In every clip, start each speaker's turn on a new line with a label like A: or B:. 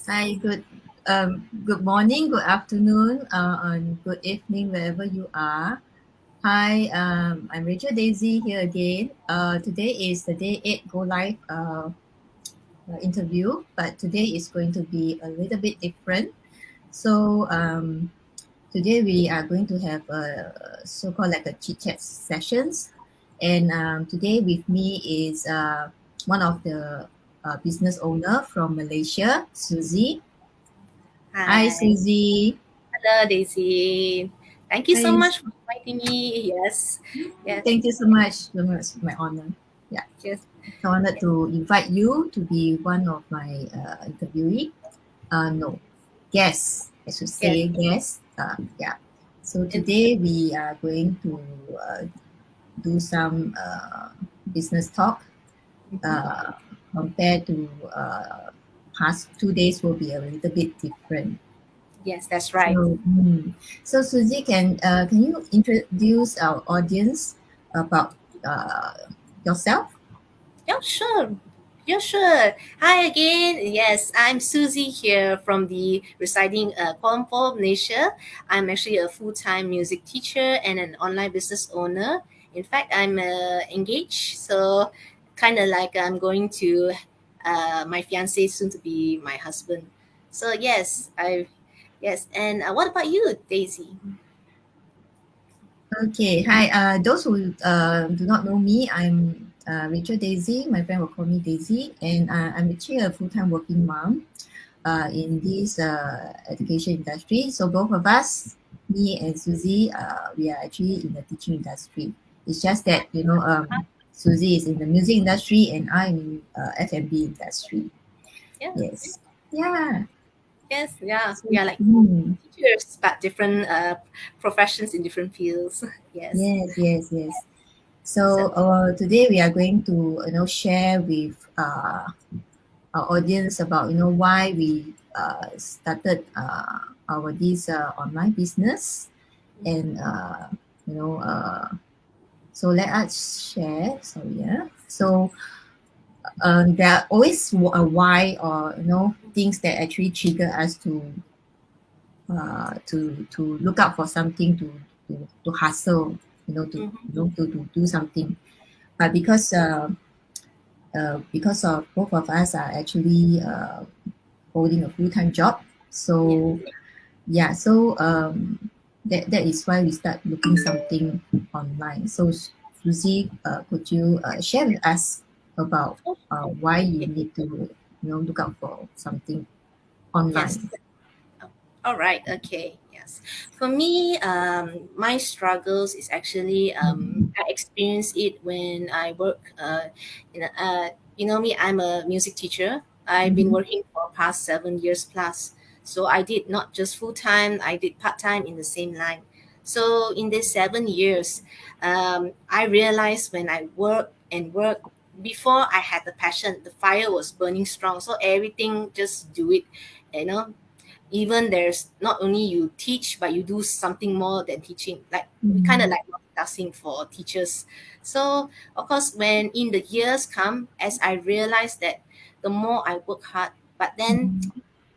A: Hi, good morning, good afternoon, and good evening, wherever you are. Hi, I'm Rachel Daisy here again. Today is the day 8 Go Live interview, but today is going to be a little bit different. So, today we are going to have a so-called like a chit-chat sessions. And today with me is one of the business owner from Malaysia, Susie. Hi,
B: Hi.
A: Susie.
B: Hello, Daisy. Thank you so
A: Hi.
B: much for inviting me. Yes. Yes.
A: Thank you so much. So much, my honor. Yeah,
B: Yes.
A: I wanted to invite you to be one of my interviewee. No, guest. I should
B: Yes.
A: say guest. Yeah. So
B: And
A: today we are going to do some business talk.
B: mhm.
A: Uh, Compared to past 2 days, will be a little bit different.
B: Yes, that's
A: So,
B: right.
A: so Susie, can you introduce our audience about yourself?
B: Yeah, sure. Yeah, sure. Hi again. Yes, I'm Susie here from the residing Kuala Lumpur, Malaysia. I'm actually a full-time music teacher and an online business owner. In fact, I'm engaged, so kind of like I'm going to my fiance soon to be my husband. So yes. And what about you, Daisy?
A: Okay, hi. Those who do not know me, I'm Rachel Daisy. My friend will call me Daisy, and I'm actually a full-time working mom in this education industry. So both of us, me and Susie, we are actually in the teaching industry. It's just that Susie is in the music industry and I'm in F&B industry.
B: Yeah,
A: Yes. Yeah.
B: yes, yeah.
A: So,
B: We are like teachers, but different professions in different fields. Yes.
A: yes, yes, yes.
B: So,
A: So today we are going to share with our audience about why we started our this online business and you know so let us share. Sorry, yeah. So there are always a why or things that actually trigger us to look out for something to hustle,
B: mhm,
A: to do something. But because of both of us are actually holding a full-time job,
B: yeah.
A: so yeah, so that is why we start looking something online. So Susie, could you share with us about
B: Oh,
A: why you
B: yeah.
A: need to look out for something
B: Yes.
A: online?
B: All right. Okay. Yes. For me, my struggles is actually I experienced it when I work. You know me. I'm a music teacher. I've been
A: Mm-hmm.
B: working for past 7 years plus. So I did not just full time. I did part time in the same line. So in these 7 years, I realized when I work and work before I had the passion, the fire was burning strong. So everything just do it, you know even there's not only you teach but you do something more than teaching, like we kind of
A: Mm-hmm.
B: like multitasking for teachers. So of course when in the years come, as I realized that the more I work hard, but then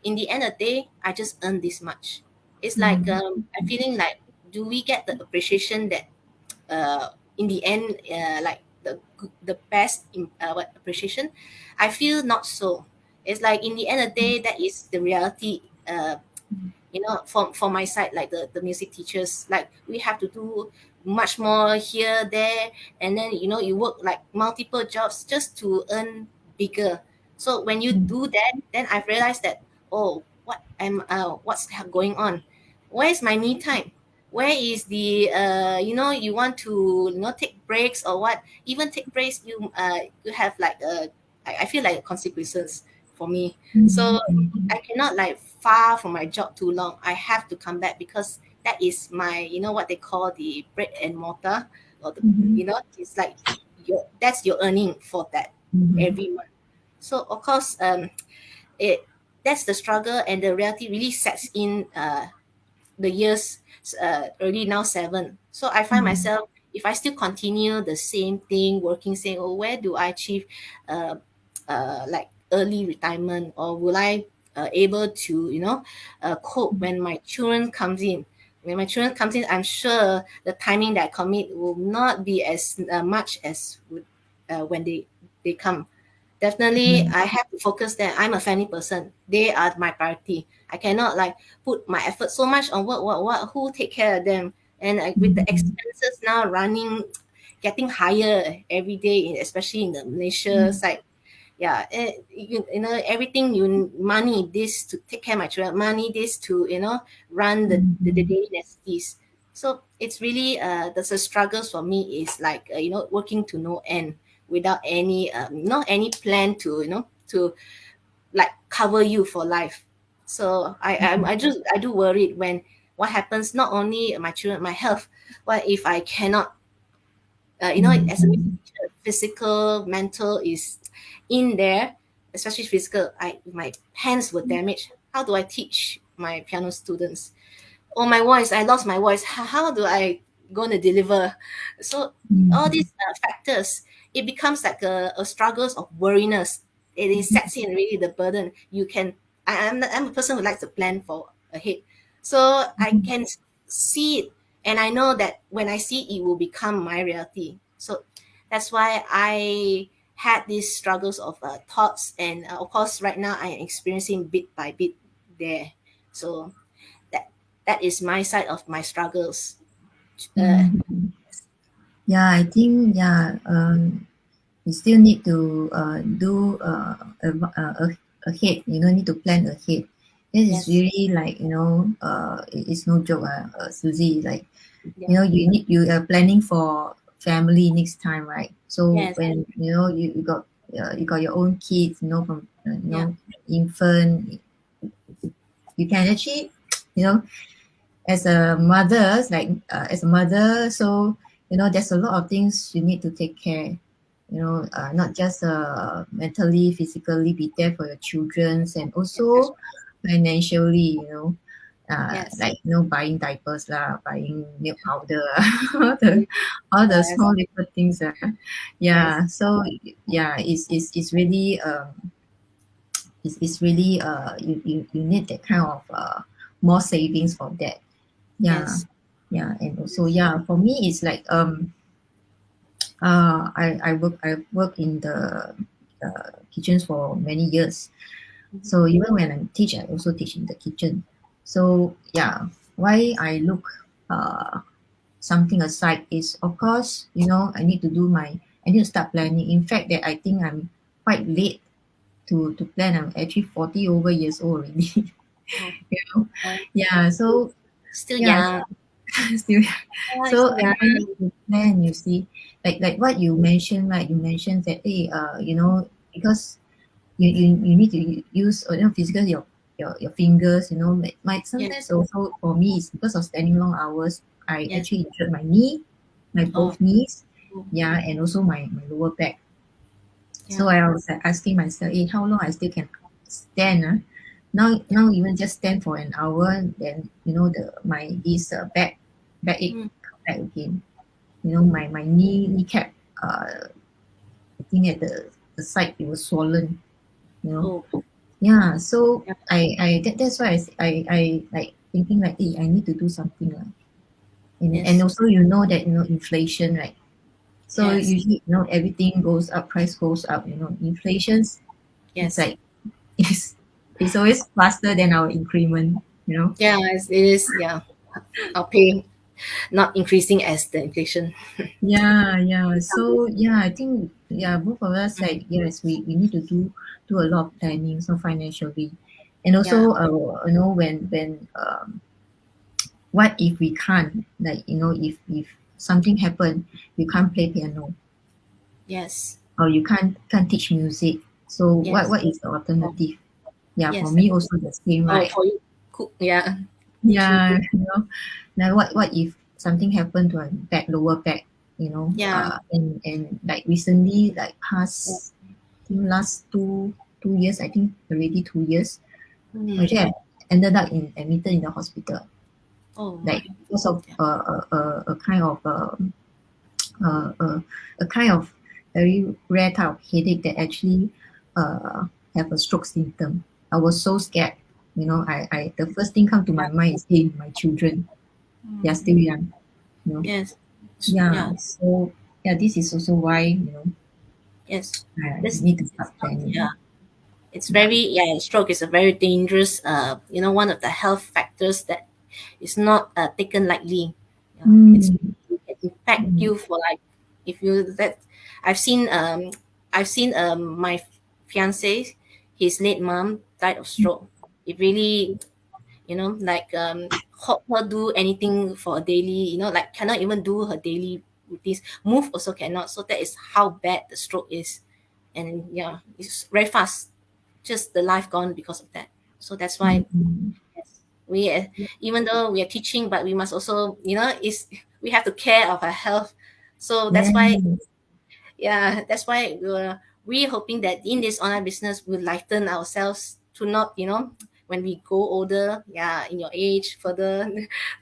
B: in the end of the day I just earn this much. It's like
A: Mm-hmm.
B: I'm feeling like, do we get the appreciation that in the end, like the best what appreciation? I feel not so. It's like in the end of the day, that is the reality. For my side, like the music teachers, like we have to do much more here there, and then you work like multiple jobs just to earn bigger. So when you do that, then I've realized that, oh, what's going on? Where is my me time? Where is the you want to take breaks or what? Even take breaks, you have like I feel like consequences for me. So I cannot like far from my job too long. I have to come back because that is my, what they call the bread and mortar, or
A: Mm-hmm.
B: it's like that's your earning for that
A: Mm-hmm.
B: every month. So of course, it that's the struggle, and the reality really sets in the years, early now 7. So I find myself, if I still continue the same thing, working, saying, oh, where do I achieve like early retirement, or will I able to cope when my children comes in. When my children comes in, I'm sure the timing that I commit will not be as much as when they come. Definitely,
A: Mm.
B: I have to focus that I'm a family person. They are my priority. I cannot like put my effort so much on what who take care of them. And with the
A: Mm.
B: expenses now running, getting higher every day, especially in the Malaysia
A: Mm.
B: side. Yeah, everything you money this to take care of my children, money this to run the
A: Mm.
B: daily necessities. So it's really there's a struggles for me is like working to no end without any not any plan to to like cover you for life. So I do worried when what happens not only my children, my health. What if I cannot as a
A: Mm.
B: teacher, physical, mental is in there, especially physical. My hands were damaged. How do I teach my piano students? Oh, my voice! I lost my voice. How do I gonna deliver? So all
A: Mm.
B: these factors, it becomes like a struggles of worriness. It sets in really the burden. You can. I'm a person who likes to plan for ahead, so I
A: Mm.
B: can see it, and I know that when I see it, it will become my reality. So that's why I had these struggles of thoughts, and of course, right now I am experiencing bit by bit there. So that that is my side of my struggles. Uh,
A: Mm. Yeah, I think yeah. You still need to do ahead. Need to plan ahead. This is
B: yes,
A: really like it's no joke. Susie, like
B: yeah,
A: you are planning for family next time, right? So
B: yes,
A: when you got your own kids, from
B: yeah,
A: infant, you can actually you know as a mother, like as a mother, so there's a lot of things you need to take care. Not just mentally, physically be there for your childrens, and
B: yes, that's
A: also
B: right.
A: financially.
B: Yes,
A: Like buying diapers lah, buying milk powder, all the
B: yes,
A: small little things.
B: yes,
A: Yeah. So yeah, it's really it's really you need that kind of more savings for that. Yeah,
B: yes,
A: yeah, and also
B: yes,
A: yeah, for me it's like I work in the kitchens for many years.
B: mhm,
A: So even when I teach, I also teach in the kitchen. So yeah, why I look something aside is, of course, I need to start planning. In fact, that I think I'm quite late to plan. I'm actually 40 over years old already.
B: oh,
A: you know,
B: oh,
A: yeah. So
B: still
A: yeah,
B: young.
A: still,
B: Oh,
A: so
B: still
A: I
B: young.
A: need to plan. You see, like what you mentioned, right? You mentioned that hey, because you need to use physical your fingers. My
B: Yes,
A: sometimes also for me is because of standing long hours. I
B: yes.
A: actually injured my knee, my
B: Oh,
A: both knees,
B: oh,
A: yeah, and also my lower back. So
B: yeah.
A: I was like, asking myself, hey, how long I still can stand? Now even just stand for an hour, then my this backache
B: Mm.
A: come back again. My kneecap. I think at the side it was swollen. You know,
B: Oh,
A: yeah. So
B: yeah.
A: that's why I like thinking like, hey, I need to do something like. And
B: Yes,
A: also that inflation, right? So
B: yes,
A: usually everything goes up, price goes up. Inflations, it's
B: yes.
A: like it's always faster than our increment.
B: Yeah, it is. Yeah, our pay not increasing as the inflation.
A: Yeah, yeah. So yeah, I think yeah, both of us like yes, we need to do a lot of planning, so financially, and
B: Yeah.
A: also when what if we can't, like if something happen, you can't play piano
B: Yes.
A: or you can't teach music. So what
B: Yes.
A: what is the
B: Oh,
A: alternative? Yeah, for
B: yes.
A: me also the same,
B: Oh,
A: right?
B: for you, cook. Yeah, me too.
A: Yeah, now what if something happened to my back, lower back,
B: Yeah.
A: and like recently, like
B: Yeah.
A: past, I think last 2 years, I think already 2 years,
B: Mm.
A: actually I ended up admitted in the hospital,
B: Oh
A: like
B: my.
A: because of
B: Yeah.
A: a kind of a kind of very rare type of headache that actually uh have a stroke symptom. I was so scared. You know, I the first thing come to my mind is, hey, my children, they are still young. You know,
B: Yes.
A: yeah.
B: Yeah.
A: So yeah, this is also why
B: Yes.
A: I
B: This.
A: need to start planning.
B: Yeah. It's
A: Yeah.
B: very, yeah, stroke is a very dangerous, one of the health factors that is not taken lightly. Yeah,
A: Mm,
B: it can impact
A: mm,
B: you for like, if you that I've seen my fiance, his late mom died of stroke. It really, like, help her do anything for a daily, like cannot even do her daily routines, move also cannot. So that is how bad the stroke is. And yeah, it's very fast, just the life gone because of that. So that's why,
A: mm.
B: yes, we even though we are teaching, but we must also, is we have to care of our health. So that's why,
A: Yes.
B: yeah, that's why we're hoping that in this online business we'll lighten ourselves to not, when we go older, yeah, in your age, further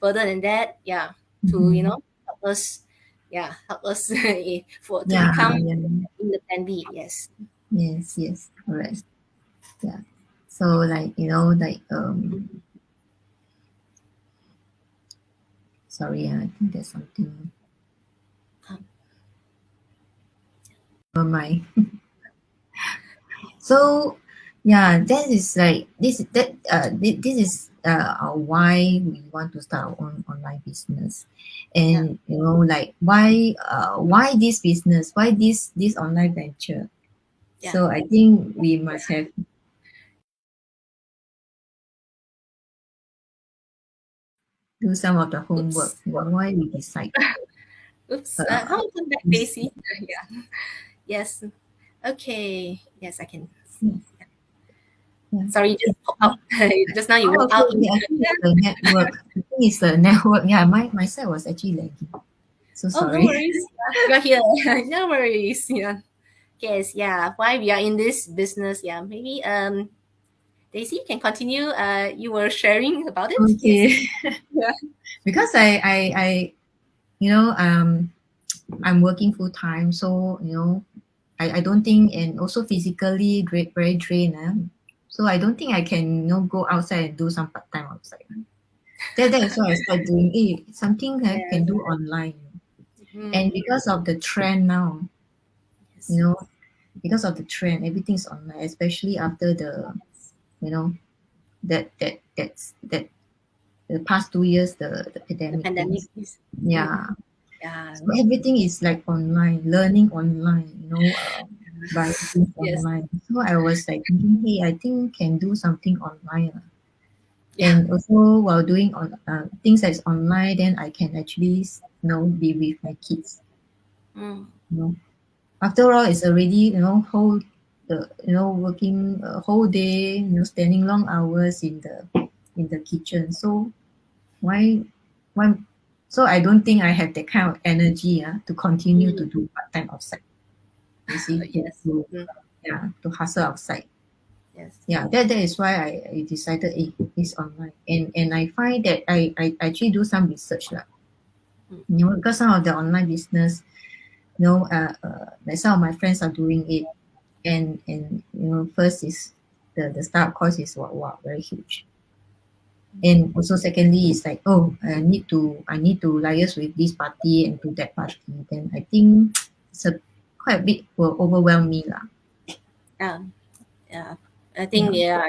B: further than that, yeah, to,
A: Mhm.
B: help us, yeah, help us for to
A: Yeah,
B: become
A: yeah.
B: independent. Yes.
A: Yes, yes, correct. Yeah. So like, sorry, I think there's something on my so yeah, that is like this is why we want to start our own online business.
B: Yeah.
A: And like why this business, why this online venture.
B: Yeah.
A: So I think we must have do some of the homework,
B: Oops.
A: why we decide
B: Oops.
A: uh,
B: Welcome back,
A: this.
B: Daisy. Yeah. Yes. Okay. Yes, I can.
A: Yeah, yeah.
B: Sorry, just pop out. Just now you
A: Oh,
B: walk
A: okay.
B: out.
A: Yeah, I think it's the network. I think it's the network. Yeah, my side was actually lagging. So
B: Oh, no
A: sorry.
B: worries. You're here. No worries. Yeah. Yes. Yeah. Why we are in this business? Yeah. Maybe Daisy can continue. You were sharing about it. Yes.
A: Okay.
B: Yeah.
A: Because you know, um, I'm working full time, so I don't think, and also physically very drained. So I don't think I can go outside and do some part time outside. That is why I started doing something I
B: Yeah.
A: can do online. And
B: Mm.
A: because of the trend now, you
B: Yes.
A: know, because of the trend, everything's online, especially after you know, that the past 2 years, the
B: The
A: pandemic
B: pandemic
A: things.
B: is. Mm.
A: Yeah.
B: Yeah.
A: So everything is like online, learning online, buying things
B: Yes.
A: online. So I was like thinking, hey, I think can do something online.
B: Yeah.
A: And also while doing on things that's online, then I can actually, be with my kids.
B: Mm.
A: You know, after all, it's already whole working a whole day, spending long hours in the kitchen. So why why? So I don't think I have that kind of energy to continue to
B: Mm.
A: do part time outside. You see,
B: Yes.
A: to
B: Mm.
A: yeah, to hustle outside.
B: Yes.
A: Yeah, that is why I decided it's online. And I find that I actually do some research lah.
B: Mm.
A: Because some of the online business, like some of my friends are doing it, and first is the startup cost is wow, very huge. And also secondly is like, oh, I need to liaise with this party and to that party. Then I think it's a quite a bit will overwhelm me lah.
B: Yeah. Yeah. I
A: Yeah.
B: think, yeah,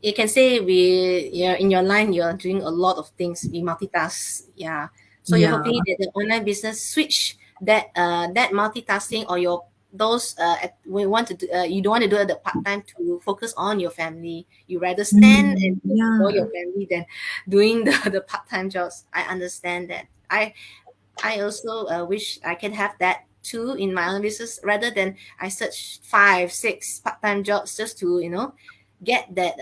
B: you can say you're in your line, you're doing a lot of things. We multitask. Yeah. So you're
A: Yeah.
B: hoping that the online business switch that multitasking, or your those we want to do, you don't want to do it the part time to focus on your family. You rather stand and work for
A: Yeah.
B: your family than doing the part time jobs. I understand that. I also wish I can have that too in my own business, rather than I search 5, 6 part-time jobs just to get that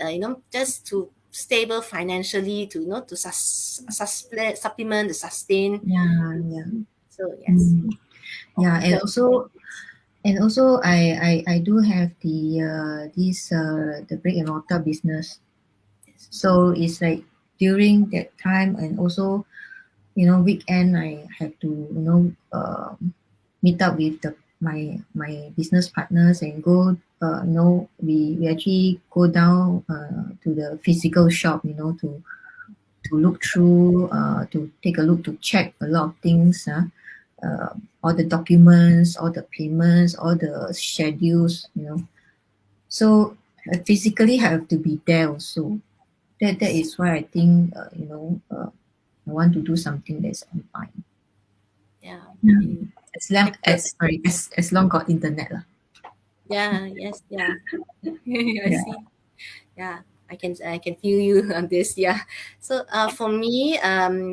B: just to stable financially, to to supplement the sustain.
A: Yeah. Yeah.
B: So yes.
A: Mm.
B: Oh,
A: Yeah. And also I do have the brick and mortar business.
B: yes.
A: So it's like during that time, and also weekend I have to meet up with my business partners and go, we actually go down to the physical shop, to look through, to take a look, to check a lot of things, all the documents, all the payments, all the schedules. So I physically have to be there also. That is why I think, I want to do something that's online.
B: Yeah.
A: Yeah.
B: Mm.
A: As long as long got internet lah.
B: Yeah. Yes. Yeah. I
A: Yeah.
B: see. Yeah, I can feel you on this. Yeah. So for me,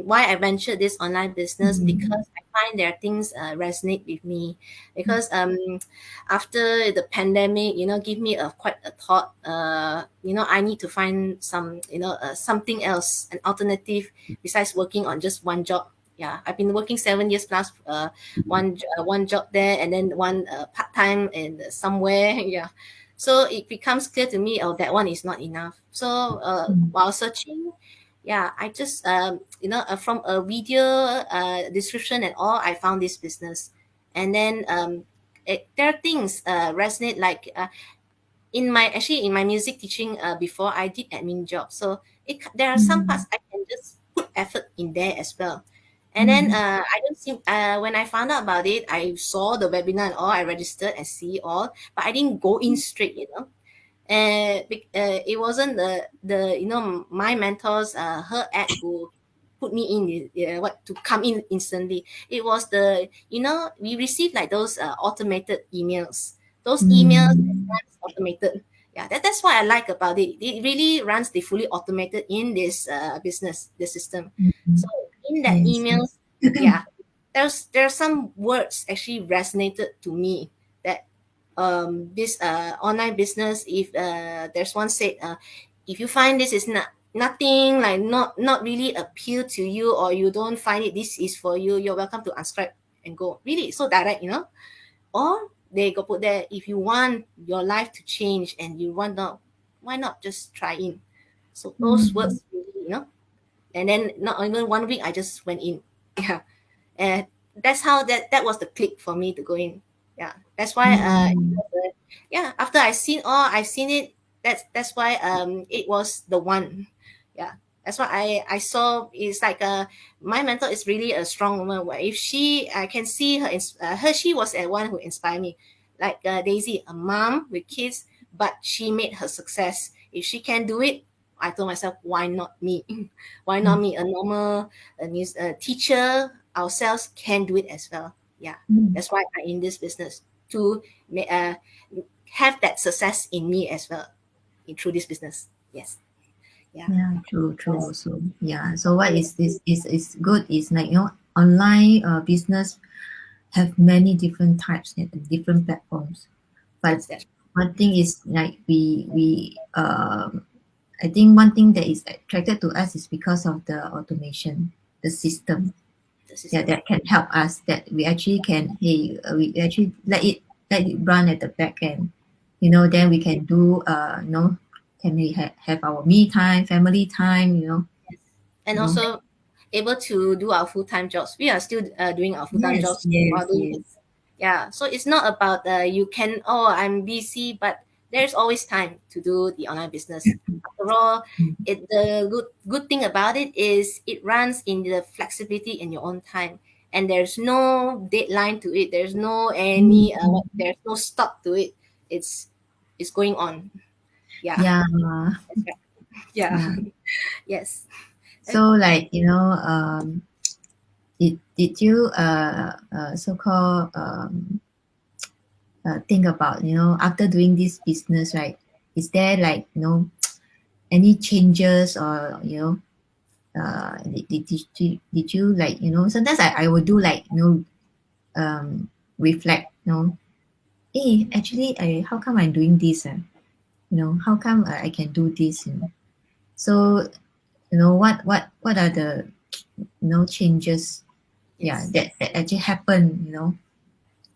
B: why I ventured this online business,
A: Mm.
B: because I find there are things resonate with me, because after the pandemic, give me a quite a thought. I need to find something else, an alternative besides working on just one job. Yeah, I've been working 7 years plus, one job there, and then one part time in somewhere. Yeah, so it becomes clear to me, oh, that one is not enough. So
A: Mm.
B: while searching, yeah, I just from a video description and all, I found this business. And then there are things resonate, like in my music teaching, before I did admin job, so there are some parts
A: Mm.
B: I can just put effort in there as well. And then
A: Mm.
B: I don't see when I found out about it, I saw the webinar and all, I registered and see all, but I didn't go in straight. And it wasn't the my mentors, her ad, who put me in, what to come in instantly. It was we received like those automated emails. Those emails
A: Mm.
B: runs automated. Yeah, that's what I like about it. It really runs the fully automated in this business, the system. So
A: Mm.
B: in that
A: Yes.
B: emails, yeah, there are some words actually resonated to me, that this online business, if there's one said, if you find this is nothing, like not really appeal to you, or you don't find it this is for you, you're welcome to unsubscribe and go. Really, so direct. Or they go put there, if you want your life to change and you want not, why not just try in. So those
A: Mm.
B: words really. And then not even 1 week, I just went in. Yeah. And that's how that was the click for me to go in. Yeah, that's why
A: Mm.
B: yeah, after I've seen it, that's why it was the one. Yeah, that's why I saw. It's like my mentor is really a strong woman, where if I can see her, she was the one who inspired me, like Daisy, a mom with kids, but she made her success. If she can do it, I told myself, why not me? Why not me, a normal teacher ourselves can do it as well. Yeah,
A: Mm.
B: that's why I'm in this business, to have that success in me as well, through this business. Yes. Yeah.
A: Yeah, true, true
B: Yes.
A: also. Yeah. So what is this is good is like, online business have many different types and different platforms. But
B: Yes. That's
A: one thing is like we I think one thing that is attracted to us is because of the automation, the system.
B: the
A: Yeah,
B: system.
A: that can help us, that we actually can, hey, we actually let it run at the back end. Then we can do, can we have our me time, family time.
B: Yes. And
A: you know
B: also able to do our full-time jobs. We are still doing our full-time
A: yes,
B: jobs
A: yes,
B: while doing
A: yes.
B: this. Yeah. So it's not about you can, oh, I'm busy, but there's always time to do the online business. After all, the good thing about it is it runs in the flexibility in your own time, and there's no deadline to it. There's no any
A: Mm.
B: there's no stop to it. It's going on. Yeah.
A: Yeah,
B: That's right. Yeah.
A: yeah.
B: Yes.
A: So like, did you so called think about, after doing this business, right? Is there like, any changes, or did you like, sometimes I would do like, reflect, hey, actually, how come I'm doing this, how come I can do this, so, what are the, changes, yeah,
B: Yes.
A: that actually happen,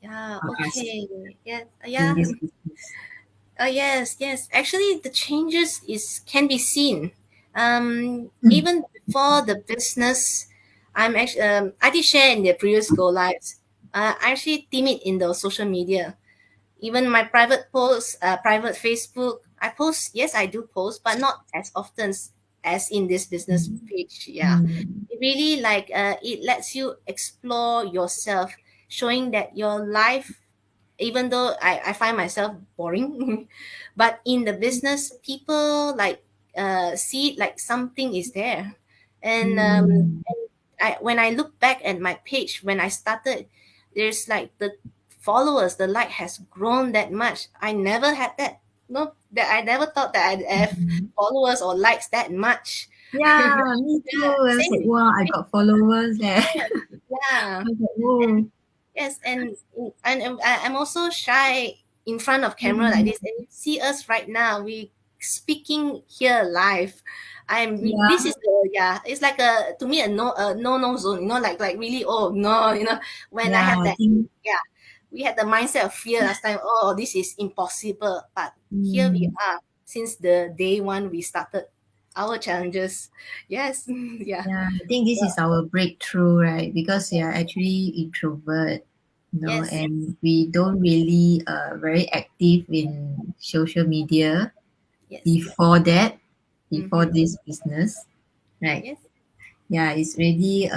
B: Yeah,
A: for us
B: okay. Yeah,
A: doing
B: yeah.
A: this business.
B: Yes, yes. Actually, the changes is can be seen.
A: Mm.
B: Even before the business, I did share in the previous go lives. I actually timid in the social media. Even my private posts, private Facebook, I post. Yes, I do post, but not as often as in this business
A: Mm.
B: page. Yeah,
A: Mm.
B: it really like it lets you explore yourself, showing that your life, even though I find myself boring, but in the business, people like see it like something is there. And
A: Mm.
B: when I look back at my page when I started, there's like the followers, the like has grown that much. I never had that. No, that I never thought that I'd have
A: Mm.
B: followers or likes that much.
A: Yeah, me too.
B: Yeah,
A: I was
B: same
A: like,
B: with
A: wow, I
B: Facebook.
A: got followers there.
B: Yeah.
A: I was like, whoa.
B: Yes, and I'm also shy in front of camera like
A: Mm.
B: this. And you see us right now, we speaking here live. This
A: Yeah,
B: is the, yeah. It's like a, to me, a no zone. Like really, oh no, when I
A: yeah,
B: have
A: I
B: that,
A: think.
B: yeah, we had the mindset of fear last time. Oh, this is impossible. But here we
A: Mm.
B: are since the day one we started our challenges. Yes, yeah,
A: Yeah, I think this is our breakthrough, right? Because we are actually introvert,
B: yes,
A: and we don't really very active in social media
B: yes,
A: before that, before
B: mm-hmm.
A: this business, right?
B: Yes,
A: Yeah, it's really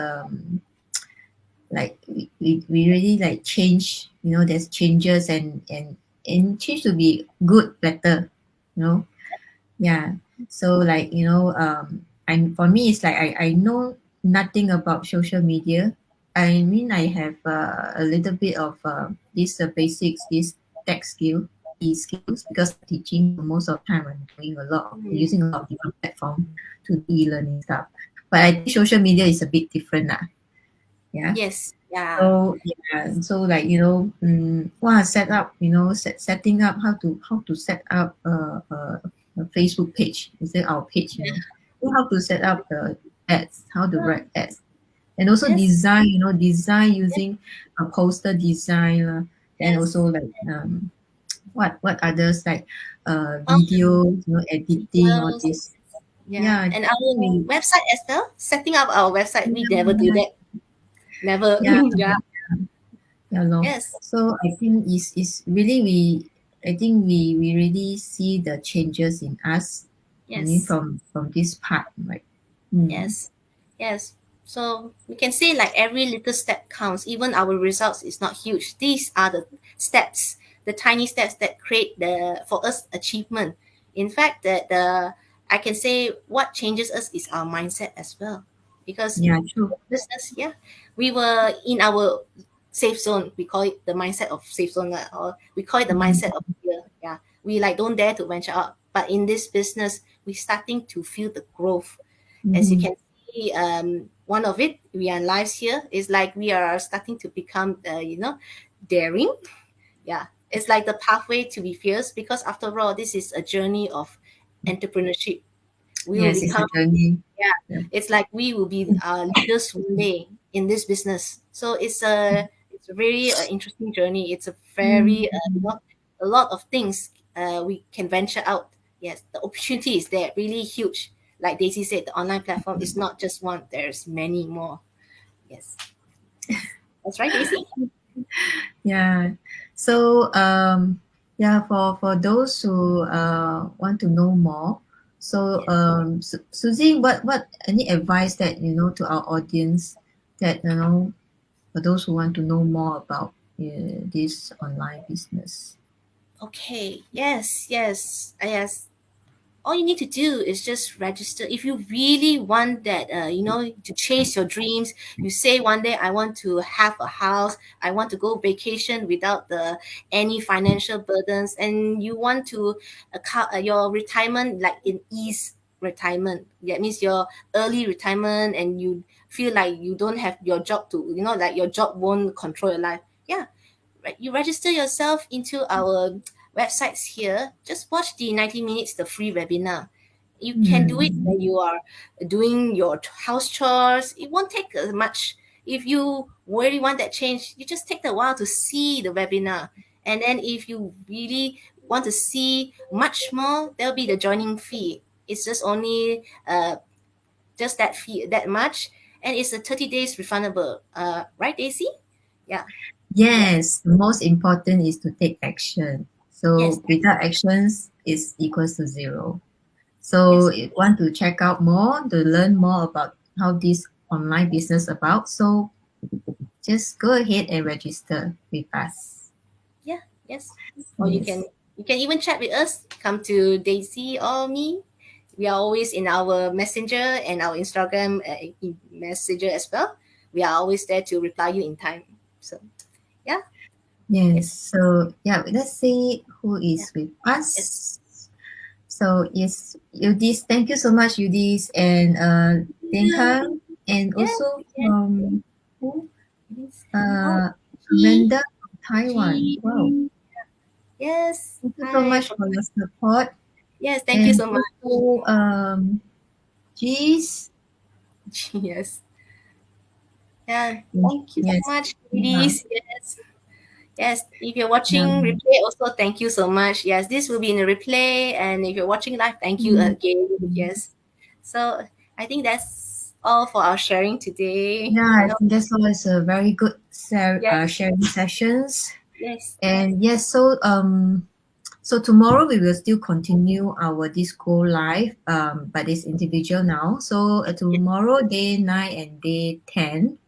A: like we really like change, there's changes and change to be good, better, you know. Yeah. So like, and for me it's like I know nothing about social media. I mean I have a little bit of this basics, this tech skill, e-skills, because teaching most of the time I'm doing a lot of
B: mm-hmm.
A: using a lot of different platforms to do e-learning stuff. But I think social media is a bit different lah. Yeah.
B: Yes, yeah,
A: So yeah, so like set up, setting up how to set up a Facebook page. Is it our page? So how to set up the ads, how to
B: yeah,
A: write ads, and also
B: yes,
A: design
B: yes,
A: using a poster design, and
B: yes.
A: also like what others like
B: Um,
A: video, editing, all
B: videos,
A: this.
B: yeah,
A: Yeah, I
B: and
A: think
B: our
A: we
B: website as well. Setting up our website, we never do
A: yeah,
B: that. Never.
A: yeah,
B: Yeah.
A: yeah, lor.
B: Yes.
A: So I think is really I think we really see the changes in us. I mean
B: Yes.
A: from this part, right? Mm.
B: Yes. Yes. So we can say like every little step counts. Even our results is not huge. These are the steps, the tiny steps that create the for us achievement. In fact, that the I can say what changes us is our mindset as well, because
A: Yeah, true.
B: business, yeah, we were in our safe zone. We call it the mindset of safe zone, or we call it the
A: Mm.
B: mindset of fear. Yeah, we like don't dare to venture out. But in this business, we're starting to feel the growth. As you
A: Mm-hmm.
B: can see, one of it we are lives here is like we are starting to become, daring. Yeah, it's like the pathway to be fierce, because after all, this is a journey of entrepreneurship. We will
A: Yes, it's a
B: become,
A: journey.
B: yeah,
A: Yeah.
B: it's like we will be leaders one day in this business. So it's a very interesting journey. It's a very
A: Mm.
B: a lot of things we can venture out. Yes, the opportunity is there, really huge. Like Daisy said, the online platform is not just one. There's many more. Yes, that's right, Daisy.
A: Yeah. So yeah, for those who want to know more, so
B: Yes.
A: Susie, what any advice that to our audience, that for those who want to know more about this online business?
B: Okay. Yes. Yes. Yes. All you need to do is just register. If you really want that, to chase your dreams, you say one day I want to have a house, I want to go vacation without the any financial burdens, and you want to your retirement like in ease retirement. That means your early retirement, and you feel like you don't have your job to, like your job won't control your life. Yeah, you register yourself into our websites here. Just watch the 90 minutes, the free webinar. You can do it
A: Mm.
B: when you are doing your house chores. It won't take much. If you really want that change, you just take a while to see the webinar. And then if you really want to see much more, there'll be the joining fee. It's just only just that fee, that much. And it's a 30 days refundable. Right, Daisy? Yeah.
A: Yes, the most important is to take action.
B: Yes,
A: So without actions is equals to zero. So
B: yes,
A: if you want to check out more, to learn more about how this online business about, so just go ahead and register with us.
B: yeah, yes. Or
A: Yes.
B: you can even chat with us. Come to Daisy or me. We are always in our messenger and our Instagram messenger as well. We are always there to reply you in time. So yeah,
A: Yes.
B: yes,
A: So yeah, let's see who
B: yeah,
A: is with
B: yes.
A: us. So yes, Yudis, thank you so much, Yudis and
B: Yeah,
A: Denghang, and
B: yes,
A: also
B: yes,
A: from who?
B: yes. Oh,
A: Uh,
B: G,
A: Amanda from Taiwan.
B: G,
A: Wow.
B: yes.
A: Thank you so
B: Hi.
A: much for your support.
B: Yes, thank you
A: And
B: so much.
A: also, Jeez.
B: Yes. Yeah, thank you so
A: Yes.
B: much,
A: Yeah.
B: ladies. Yes. Yes, if you're watching
A: Um,
B: replay, also thank you so much. Yes, this will be in a replay, and if you're watching live, thank you
A: mm,
B: again. Yes, so I think that's all for our sharing today.
A: yeah, I think that's always a very good
B: Yes,
A: sharing sessions.
B: yes,
A: And yes, so tomorrow we will still continue our disco live, but it's individual now. So
B: yes,
A: tomorrow, day 9 and day 10,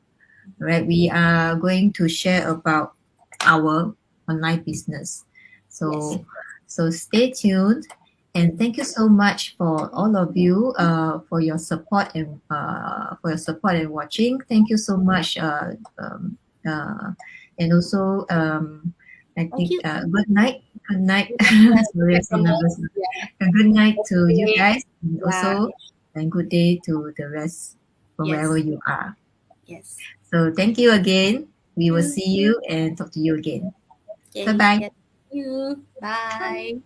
A: right, we are going to share about our online business.
B: yes.
A: So stay tuned, and thank you so much for all of you for your support and watching. Thank you so much, uh, and also I
B: Thank
A: think
B: you.
A: good night. Good night.
B: Yes,
A: Sorry, I'm so
B: from us.
A: nervous.
B: Yeah,
A: A good night to you
B: okay.
A: guys, and
B: Yeah,
A: also and good day to the rest from wherever
B: yes,
A: you are.
B: yes.
A: So thank you again. We will
B: You,
A: see you and talk to you again. Bye
B: okay,
A: bye.
B: yes. You. Bye.